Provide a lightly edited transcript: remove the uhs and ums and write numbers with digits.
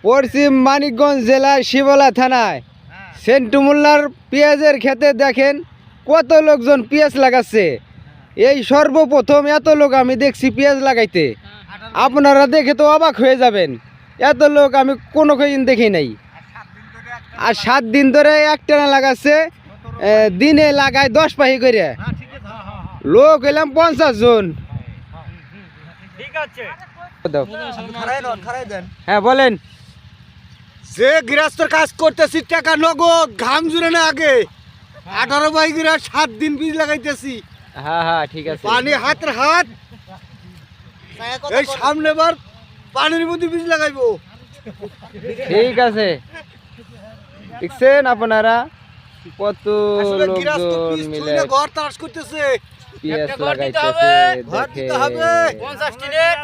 পশ্চিম মানিকগঞ্জ জেলার শিবলা থানায় সেন্টু মোল্লার পেঁয়াজের ক্ষেতে দেখেন কত লোকজন পেঁয়াজ লাগাচ্ছে। এই সর্বপ্রথম এত লোক আমি দেখছি পেঁয়াজ লাগাইতে। আপনারা দেখে তো অবাক হয়ে যাবেন, এত লোক আমি কোনো দিন দেখি নাই। আর 7 দিন ধরে একটানা লাগাচ্ছে, দিনে লাগায় 10 পাহি করে। লোক এলাম 50 জন। হ্যাঁ বলেন। যে গৃহস্থর কাজ করতেছি টাকা নগদ ঘাম জুড়ে না আগে 18 বাইকেরা 7 দিন বীজ লাগাইতেছি। হ্যাঁ হ্যাঁ ঠিক আছে। পানি হাতের হাত, এই সামনে বার পানির মধ্যে বীজ লাগাইবো। ঠিক আছে, দেখছেন আপনারা কত লোকজন মিলে ঘর তারাস করতেছে, পেঁয়াজ লাগাইতেছে। ঘর দিতে হবে 50 টিনের।